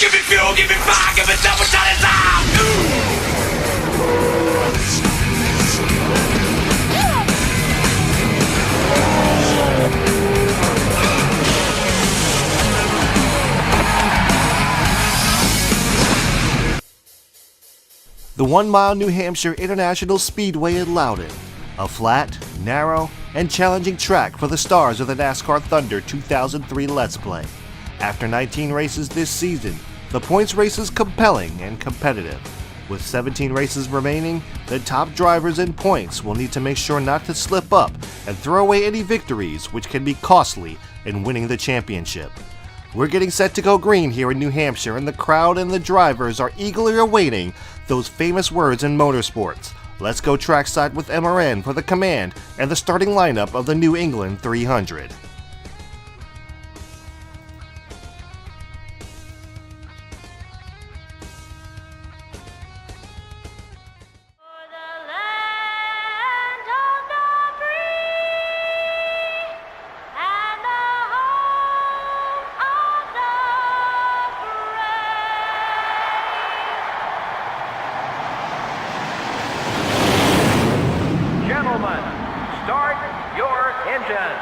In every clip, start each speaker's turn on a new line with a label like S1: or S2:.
S1: Give me fuel, give me fire, give me double shot and
S2: The 1 Mile New Hampshire International Speedway at Louden, a flat, narrow, and challenging track for the stars of the NASCAR Thunder 2003 Let's Play. After 19 races this season, the points race is compelling and competitive. With 17 races remaining, the top drivers in points will need to make sure not to slip up and throw away any victories which can be costly in winning the championship. We're getting set to go green here in New Hampshire, and the crowd and the drivers are eagerly awaiting those famous words in motorsports. Let's go trackside with MRN for the command and the starting lineup of the New England 300.
S3: Gentlemen, start your engines.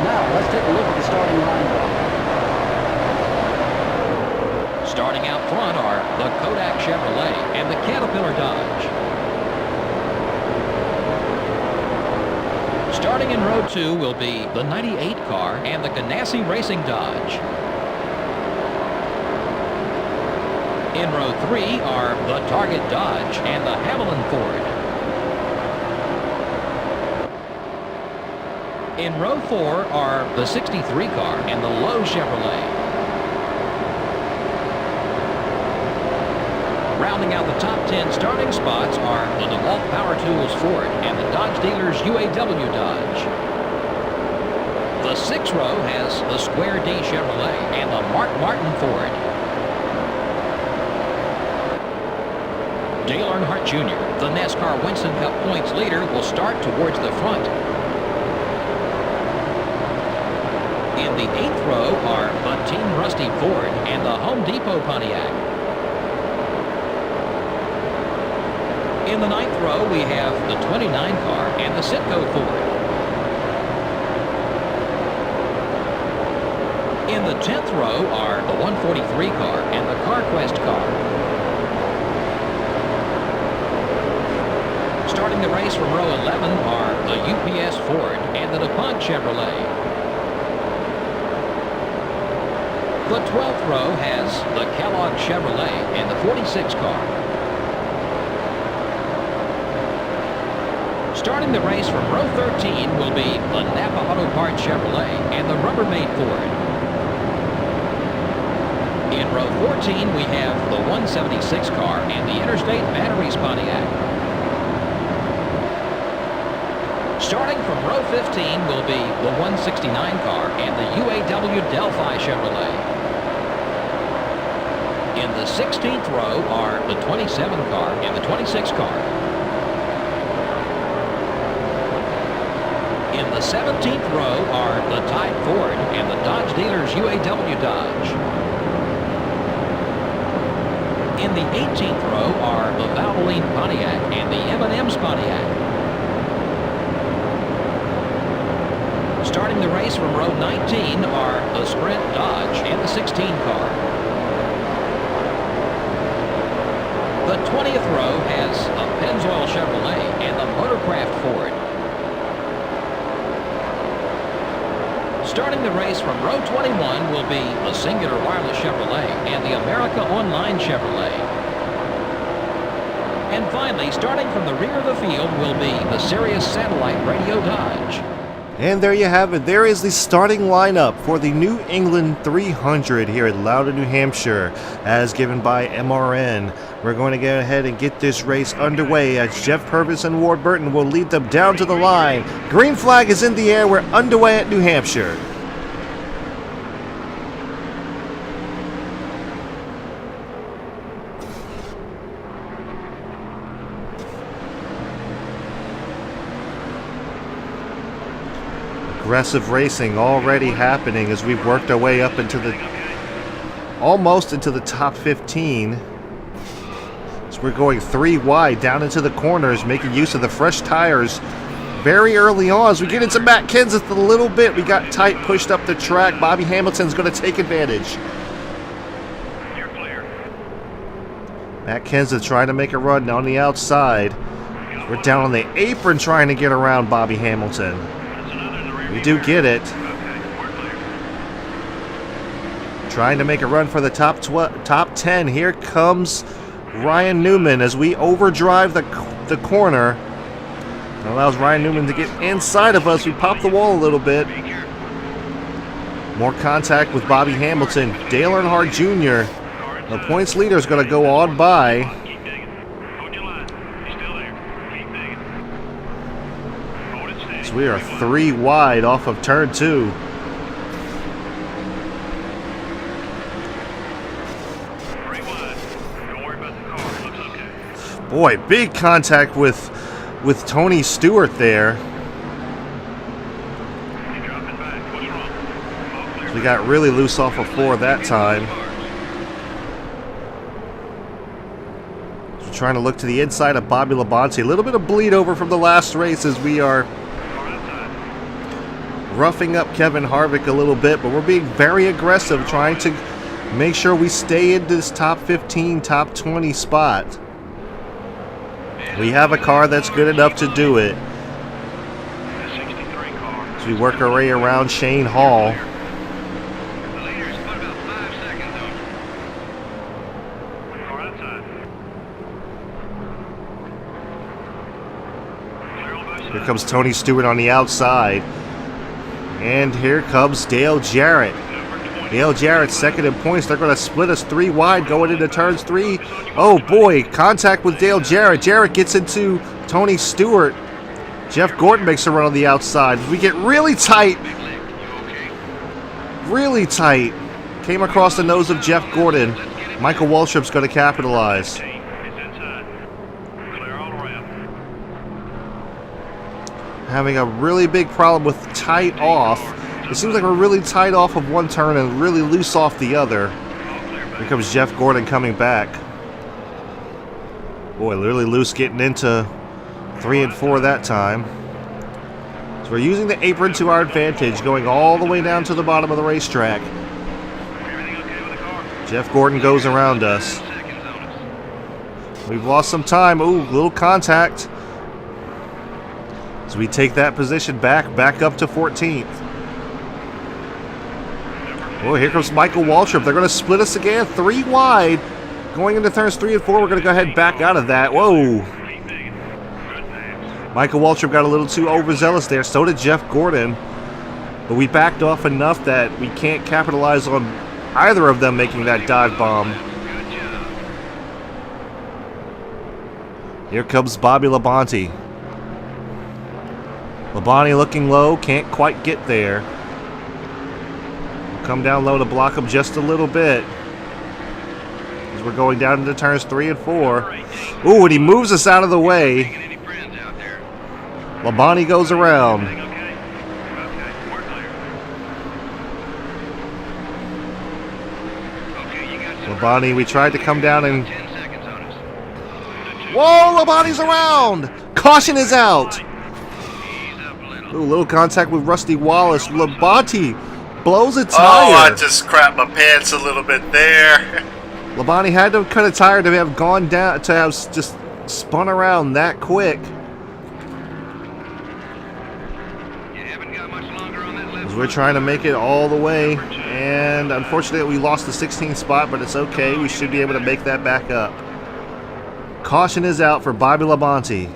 S4: Now, let's take a look at the starting lineup.
S5: Starting out front are the Kodak Chevrolet and the Caterpillar Dodge. Starting in row 2 will be the 98 car and the Ganassi Racing Dodge. In row 3 are the Target Dodge and the Haviland Ford. In row 4 are the 63 car and the Lowe Chevrolet. Rounding out the top 10 starting spots are the DeWalt Power Tools Ford and the Dodge Dealers UAW Dodge. The 6th row has the Square D Chevrolet and the Mark Martin Ford. Dale Earnhardt Jr., the NASCAR Winston Cup points leader, will start towards the front. In the 8th row are the Team Rusty Ford and the Home Depot Pontiac. In the 9th row, we have the 29 car and the Citgo Ford. In the 10th row are the 143 car and the CarQuest car. Starting the race from row 11 are the UPS Ford and the DuPont Chevrolet. The 12th row has the Kellogg Chevrolet and the 46 car. Starting the race from row 13 will be the Napa Auto Parts Chevrolet and the Rubbermaid Ford. In row 14 we have the 176 car and the Interstate Batteries Pontiac. Starting from row 15 will be the 169 car and the UAW Delphi Chevrolet. In the 16th row are the 27 car and the 26 car. In the 17th row are the Tide Ford and the Dodge Dealers UAW Dodge. In the 18th row are the Valvoline Pontiac and the M&M's Pontiac. Starting the race from row 19 are the Sprint Dodge and the 16 car. The 20th row has a Pennzoil Chevrolet and the Motorcraft Ford. Starting the race from row 21 will be the Singular Wireless Chevrolet and the America Online Chevrolet. And finally, starting from the rear of the field will be the Sirius Satellite Radio Dodge.
S2: And there you have it. There is the starting lineup for the New England 300 here at Louden, New Hampshire, as given by MRN. We're going to go ahead and get this race underway as Jeff Purvis and Ward Burton will lead them down to the line. Green flag is in the air. We're underway at New Hampshire. Aggressive racing already happening as we've worked our way up into the almost into the top 15. So we're going 3 wide down into the corners, making use of the fresh tires very early on. As we get into Matt Kenseth a little bit, we got tight pushed up the track. Bobby Hamilton's going to take advantage. Matt Kenseth trying to make a run on the outside. We're down on the apron trying to get around Bobby Hamilton. We do get it. Trying to make a run for the top 10. Here comes Ryan Newman as we overdrive the corner. It allows Ryan Newman to get inside of us. We pop the wall a little bit. More contact with Bobby Hamilton. Dale Earnhardt Jr., the points leader, is going to go on by. So we are 3 wide off of turn 2. Boy, big contact with Tony Stewart there. We got really loose off of 4 that time. So trying to look to the inside of Bobby Labonte. A little bit of bleed over from the last race as we are roughing up Kevin Harvick a little bit, but we're being very aggressive, trying to make sure we stay in this top 15, top 20 spot. We have a car that's good enough to do it. As we work our way around Shane Hall. Here comes Tony Stewart on the outside. And here comes Dale Jarrett. Dale Jarrett second in points. They're going to split us 3 wide going into turns 3. Oh boy, contact with Dale Jarrett. Jarrett gets into Tony Stewart. Jeff Gordon makes a run on the outside. We get really tight. Really tight. Came across the nose of Jeff Gordon. Michael Waltrip's going to capitalize. Having a really big problem with tight off. It seems like we're really tight off of one turn and really loose off the other. Here comes Jeff Gordon coming back. Boy, really loose getting into 3 and 4 that time. So we're using the apron to our advantage, going all the way down to the bottom of the racetrack. Jeff Gordon goes around us. We've lost some time. Ooh, little contact. So we take that position back up to 14th. Oh, here comes Michael Waltrip. They're going to split us again, 3 wide. Going into turns 3 and 4, we're going to go ahead and back out of that. Whoa. Michael Waltrip got a little too overzealous there. So did Jeff Gordon. But we backed off enough that we can't capitalize on either of them making that dive bomb. Here comes Bobby Labonte. Labonte looking low, can't quite get there. We'll come down low to block him just a little bit. As we're going down into turns 3 and 4. Ooh, and he moves us out of the way. Labonte goes around. Labonte, we tried to come down and... Whoa, Labonte's around! Caution is out! Ooh, little contact with Rusty Wallace. Labonte blows a tire.
S6: Oh, I just crapped my pants a little bit there.
S2: Labonte had to cut a tire to have gone down, to have just spun around that quick. As we're trying to make it all the way, and unfortunately we lost the 16th spot, but it's okay. We should be able to make that back up. Caution is out for Bobby Labonte.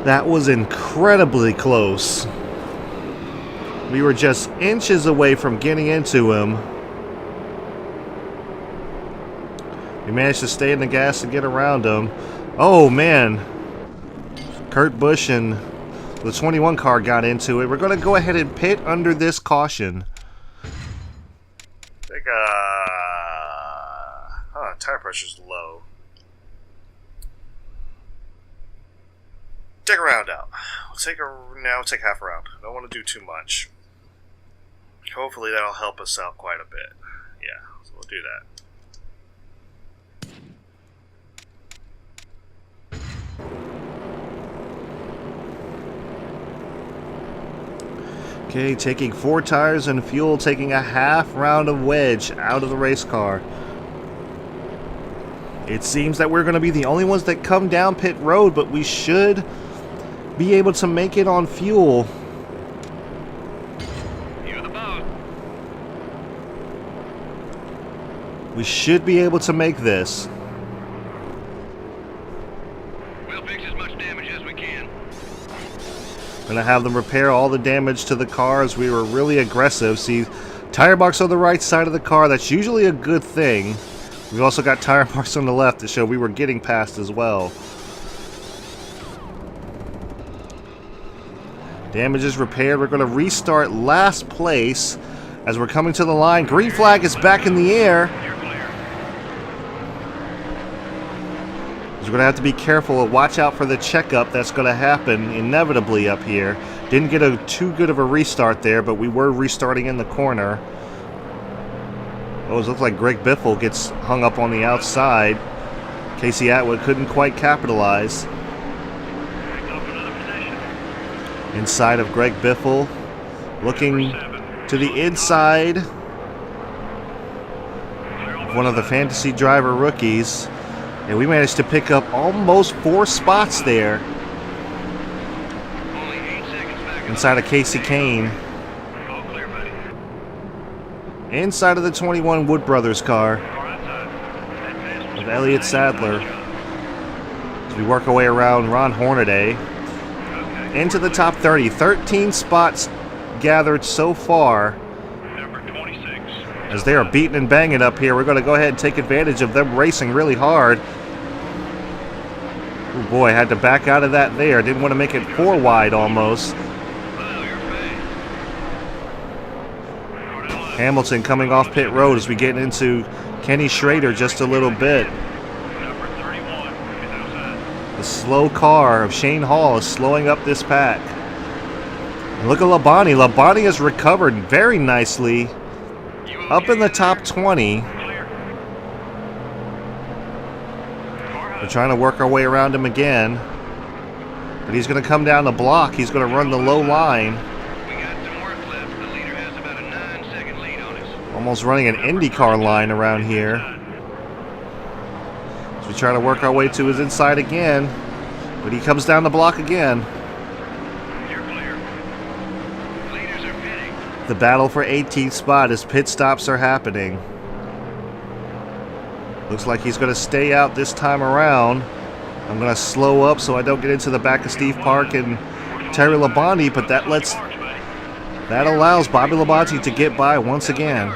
S2: That was incredibly close. We were just inches away from getting into him. We managed to stay in the gas and get around him. Oh man. Kurt Busch and the 21 car got into it. We're going to go ahead and pit under this caution.
S6: I think, tire pressure's low. Take a round out. We'll take half a round. Don't want to do too much. Hopefully that'll help us out quite a bit. Yeah, so we'll do that.
S2: Okay, taking 4 tires and fuel, taking a half round of wedge out of the race car. It seems that we're going to be the only ones that come down pit road, but we should be able to make it on fuel.
S3: You're the boat.
S2: We should be able to make this.
S3: We'll fix as much damage as we can.
S2: Gonna have them repair all the damage to the cars. We were really aggressive. See, tire marks on the right side of the car. That's usually a good thing. We've also got tire marks on the left to show we were getting past as well. Damage is repaired. We're gonna restart last place as we're coming to the line. Green flag is back in the air. We're going to have to be careful and watch out for the checkup that's going to happen inevitably up here. Didn't get too good of a restart there, but we were restarting in the corner. Oh, it looks like Greg Biffle gets hung up on the outside. Casey Atwood couldn't quite capitalize. Inside of Greg Biffle, looking to the inside of one of the fantasy driver rookies. And we managed to pick up almost 4 spots there. Inside of Casey Kane. Inside of the 21 Wood Brothers car. With Elliott Sadler. As we work our way around Ron Hornaday. Into the top 30. 13 spots gathered so far. As they are beating and banging up here, we're going to go ahead and take advantage of them racing really hard. Oh boy, had to back out of that there. Didn't want to make it 4 wide almost. Hamilton coming off pit road as we get into Kenny Schrader just a little bit. The slow car of Shane Hall is slowing up this pack. And look at Labonte. Labonte has recovered very nicely. Up in the top 20. We're trying to work our way around him again. But he's going to come down the block. He's going to run the low line. Almost running an IndyCar line around here. So we try to work our way to his inside again. But he comes down the block again. The battle for 18th spot as pit stops are happening. Looks like he's going to stay out this time around. I'm going to slow up so I don't get into the back of Steve Park and Terry Labonte, but that allows Bobby Labonte to get by once again.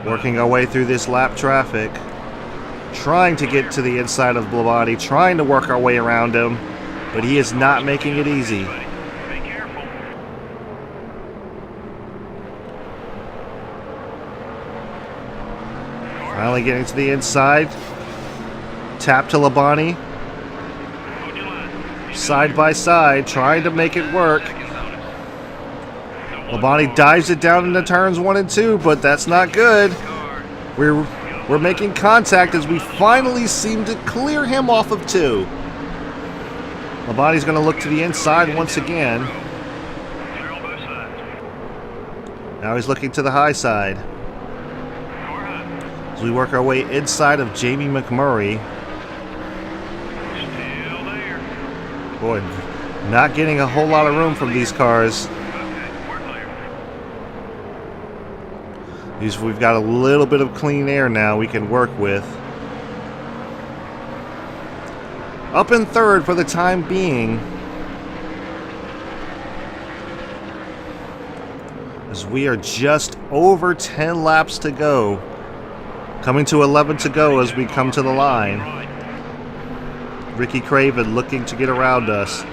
S2: Working our way through this lap traffic. Trying to get to the inside of Labonte, trying to work our way around him. But he is not making it easy. Finally getting to the inside. Tap to Labonte. Side by side, trying to make it work. Labonte dives it down into turns 1 and 2, but that's not good. We're making contact as we finally seem to clear him off of 2. Labonte's going to look to the inside once again. Now he's looking to the high side. As we work our way inside of Jamie McMurray. Boy, not getting a whole lot of room from these cars. We've got a little bit of clean air now we can work with. Up in third for the time being. As we are just over 10 laps to go. Coming to 11 to go as we come to the line. Ricky Craven looking to get around us.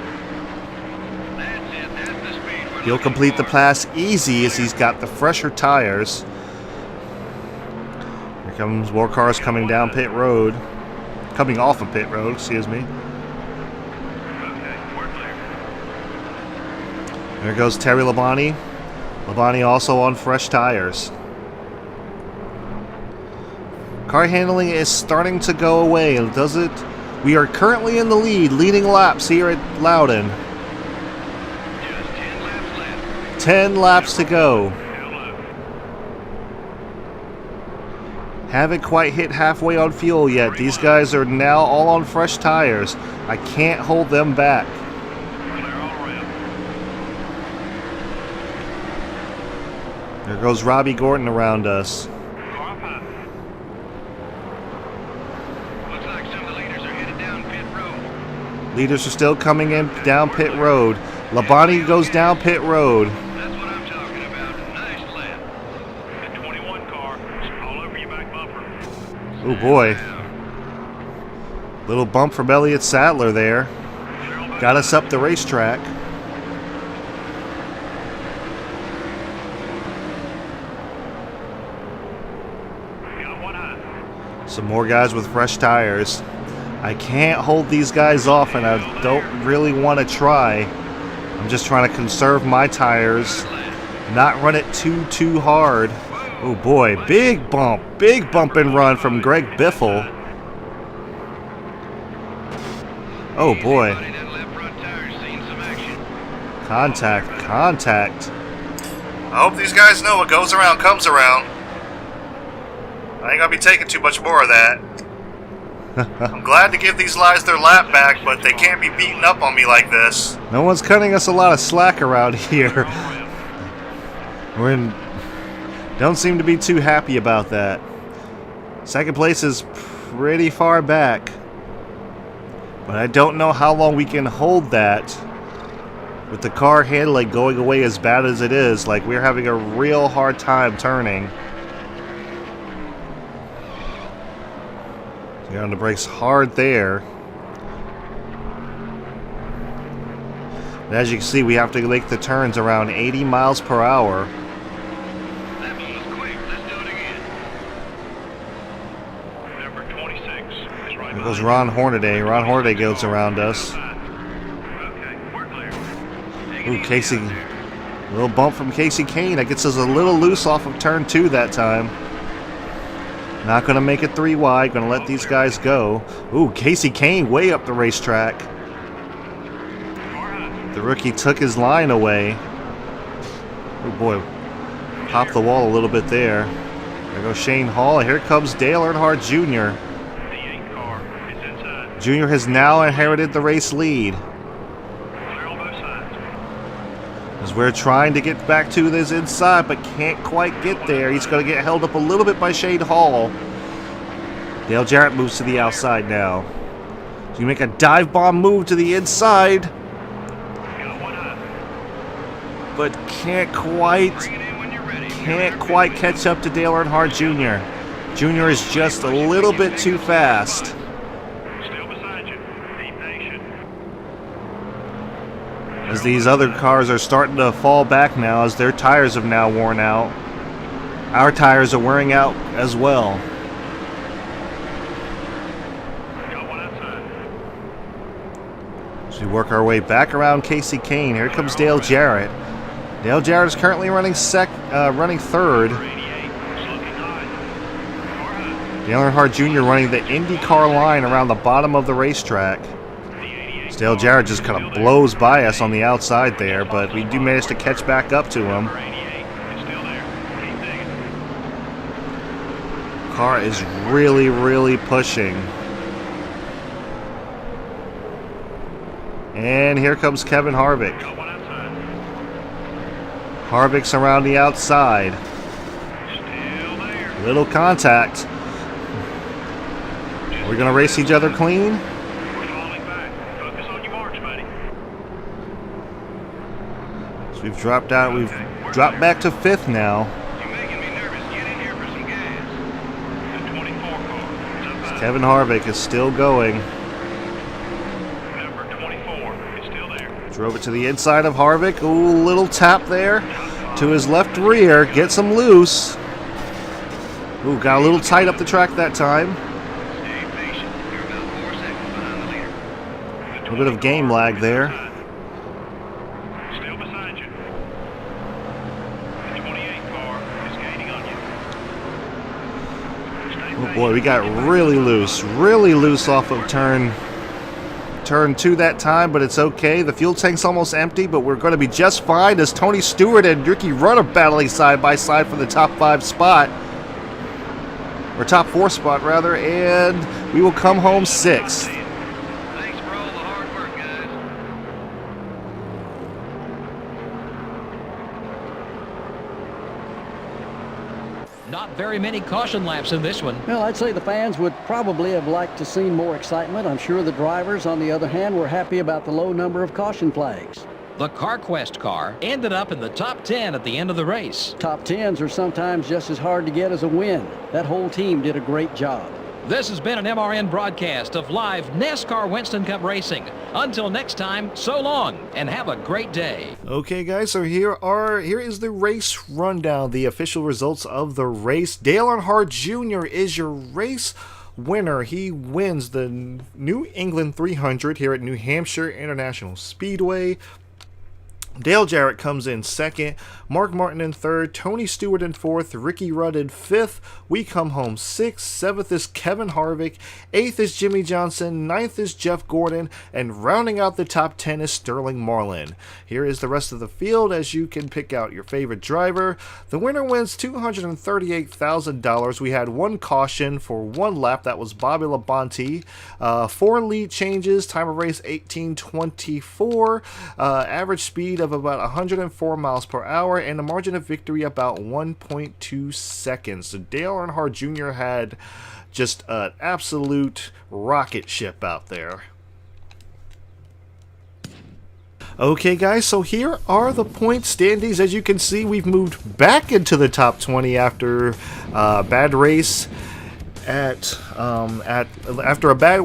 S2: He'll complete the pass easy as he's got the fresher tires. Here comes more cars coming down pit road. coming off of pit road, excuse me.
S3: Okay, we're clear.
S2: There goes Terry Labonte. Labonte also on fresh tires. Car handling is starting to go away, does it? We are currently in the lead, leading laps here at Louden.
S3: Just 10 laps left.
S2: 10 laps to go.
S3: Hello.
S2: Haven't quite hit halfway on fuel yet. These guys are now all on fresh tires. I can't hold them back.
S3: Clear all around.
S2: There goes Robbie Gordon around us.
S3: Car up high. Looks like some of the leaders are headed down pit road.
S2: Leaders are still coming in down pit road. Labonte goes down pit road.
S3: That's what I'm talking about. Nice lap. The 21 car is all over your back bumper.
S2: Oh boy. Little bump from Elliott Sadler there.
S3: Clear all back.
S2: Got us up the racetrack.
S3: Got one high.
S2: Some more guys with fresh tires. I can't hold these guys off, and I don't really want to try. I'm just trying to conserve my tires, not run it too hard. Oh boy, big bump and run from Greg Biffle. Oh boy,
S3: Buddy, that left front tire's seen some action.
S2: contact.
S6: I hope these guys know what goes around comes around. I ain't gonna be taking too much more of that. I'm glad to give these guys their lap back, but they can't be beating up on me like this.
S2: No one's cutting us a lot of slack around here. Don't seem to be too happy about that. Second place is pretty far back, but I don't know how long we can hold that with the car handling going away as bad as it is. Like, we're having a real hard time turning. Get on the brakes hard there. And as you can see, we have to make the turns around 80 miles per hour.
S3: That one was quick. Let's do it again. Number 26 is right
S2: There goes
S3: behind
S2: Ron
S3: you.
S2: Hornaday. Ron Hornaday goes around us.
S3: Okay, we're clear. Take it
S2: Ooh,
S3: easy
S2: Casey.
S3: out there.
S2: Little bump from Casey Kane. That gets us a little loose off of turn 2 that time. Not going to make it 3 wide. Going to let these guys go. Ooh, Casey Kane way up the racetrack. The rookie took his line away. Oh boy. Popped the wall a little bit there. There goes Shane Hall. Here comes Dale Earnhardt Jr.
S3: The 8 car is inside.
S2: Jr. has now inherited the race lead.
S3: Clear on both sides.
S2: As we're trying to get back to this inside, but can't quite get there. He's going to get held up a little bit by Shane Hall. Dale Jarrett moves to the outside now. So you make a dive bomb move to the inside,
S3: Got one high.
S2: but can't
S3: Bring it in when you're ready.
S2: quite catch up to Dale Earnhardt Jr. Jr. is just a little bit too fast.
S3: Still beside you. Be patient.
S2: As these other cars are starting to fall back now, as their tires have now worn out. Our tires are wearing out as well.
S3: Got one outside.
S2: As we work our way back around Casey Kane, here comes Dale Jarrett. Dale Jarrett is currently running third.
S3: 88. It's looking high. Car high.
S2: Dale Earnhardt Jr. running the IndyCar line around the bottom of the racetrack.
S3: The 88
S2: Dale Jarrett just kind of blows by us on the outside there, but we do manage to catch back up to him.
S3: Number 88 is still there. Keep digging.
S2: Car is really pushing. And here comes Kevin Harvick.
S3: Got one outside.
S2: Harvick's around the outside.
S3: Still there.
S2: Little contact. Are we going to race each other clean?
S3: We're falling back. Focus on your marks, buddy.
S2: So we've dropped out. We've dropped back to 5th now.
S3: You're making me nervous. Get in here for some gas. The 24 car is up high.
S2: Kevin Harvick is still going.
S3: Number 24 is still there.
S2: Drove it to the inside of Harvick. Ooh, little tap there to his left rear. Gets him loose. Ooh, got a little tight up the track that time.
S3: Stay patient. You're about
S2: A bit of game lag there.
S3: Still beside you. The 28 car is gaining on you.
S2: Oh boy, we got really loose off of turn 2 that time, but it's okay. The fuel tank's almost empty, but we're going to be just fine as Tony Stewart and Ricky Rudd are battling side by side for the top 5 spot. Or top 4 spot, rather, and we will come home 6th.
S3: Thanks for all the hard work, guys.
S5: Not very many caution laps in this one.
S4: Well, I'd say the fans would probably have liked to see more excitement. I'm sure the drivers, on the other hand, were happy about the low number of caution flags.
S5: The CarQuest car ended up in the top 10 at the end of the race.
S4: Top 10s are sometimes just as hard to get as a win. That whole team did a great job.
S5: This has been an MRN broadcast of live NASCAR Winston Cup racing. Until next time, so long and have a great day.
S2: Okay, guys, so here is the race rundown, the official results of the race. Dale Earnhardt Jr. is your race winner. He wins the New England 300 here at New Hampshire International Speedway. Dale Jarrett comes in 2nd, Mark Martin in 3rd, Tony Stewart in 4th, Ricky Rudd in 5th, we come home 6th, 7th is Kevin Harvick, 8th is Jimmy Johnson, 9th is Jeff Gordon, and rounding out the top 10 is Sterling Marlin. Here is the rest of the field as you can pick out your favorite driver. The winner wins $238,000. We had 1 caution for 1 lap, that was Bobby Labonte. 4 lead changes, time of race 18:24, average speed of about 104 miles per hour, and a margin of victory about 1.2 seconds. So Dale Earnhardt Jr. had just an absolute rocket ship out there. Okay, guys, so here are the point standings. As you can see, we've moved back into the top 20 after a bad race. After a bad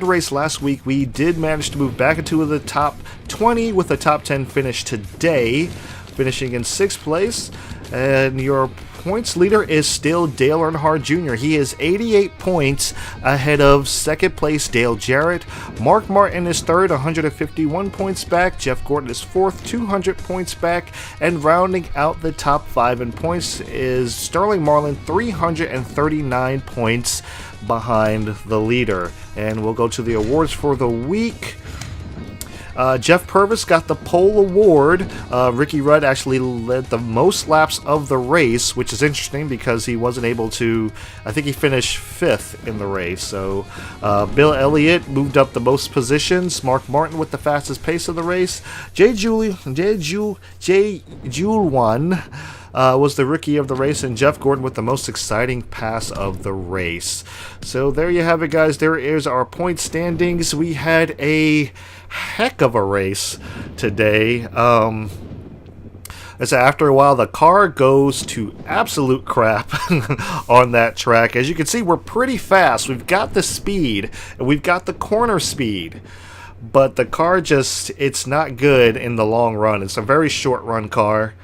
S2: race last week, we did manage to move back into the top 20 with a top 10 finish today, finishing in 6th place. And your points leader is still Dale Earnhardt Jr. He is 88 points ahead of 2nd place Dale Jarrett. Mark Martin is 3rd, 151 points back. Jeff Gordon is 4th, 200 points back. And rounding out the top 5 in points is Sterling Marlin, 339 points behind the leader. And we'll go to the awards for the week. Jeff Purvis got the pole award. Ricky Rudd actually led the most laps of the race, which is interesting because he wasn't able to. I think he finished 5th in the race. So Bill Elliott moved up the most positions. Mark Martin with the fastest pace of the race. Jay Julian was the rookie of the race, and Jeff Gordon with the most exciting pass of the race. So there you have it, guys. There is our point standings. We had a heck of a race today. As after a while, the car goes to absolute crap on that track. As you can see, we're pretty fast. We've got the speed, and we've got the corner speed. But the car just, it's not good in the long run. It's a very short run car.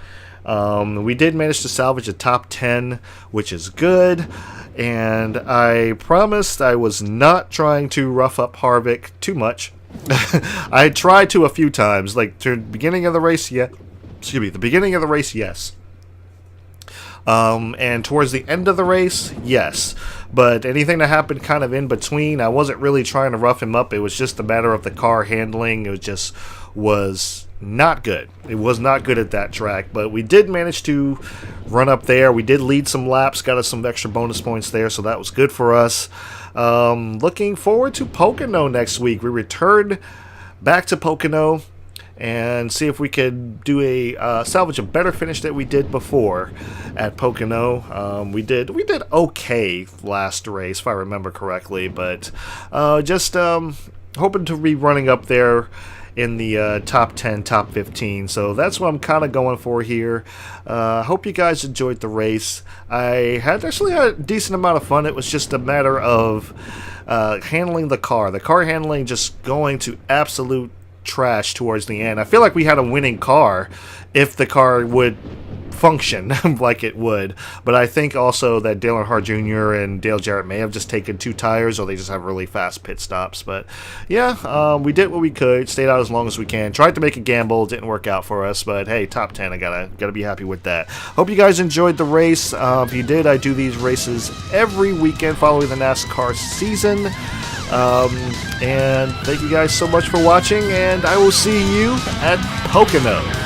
S2: We did manage to salvage a top 10, which is good. And I promised I was not trying to rough up Harvick too much. I tried to a few times, like to the beginning of the race, the beginning of the race, yes. And towards the end of the race, yes. But anything that happened kind of in between, I wasn't really trying to rough him up. It was just a matter of the car handling. It just was not good. It was not good at that track, but we did manage to run up there. We did lead some laps, got us some extra bonus points there, so that was good for us. Looking forward to Pocono next week. We return back to Pocono and see if we could do a salvage a better finish that we did before at Pocono. We did okay last race, if I remember correctly, but just hoping to be running up there in the top 10, top 15. So that's what I'm kind of going for here. Hope you guys enjoyed the race. I actually had a decent amount of fun. It was just a matter of handling the car. The car handling just going to absolute trash towards the end. I feel like we had a winning car if the car would function like it would. But I think also that Dale Earnhardt Jr. and Dale Jarrett may have just taken 2 tires, or they just have really fast pit stops. But yeah, we did what we could, stayed out as long as we can, tried to make a gamble, didn't work out for us. But hey, top 10, I gotta be happy with that. Hope you guys enjoyed the race. If you did, I do these races every weekend following the NASCAR season. And thank you guys so much for watching, and I will see you at Pocono.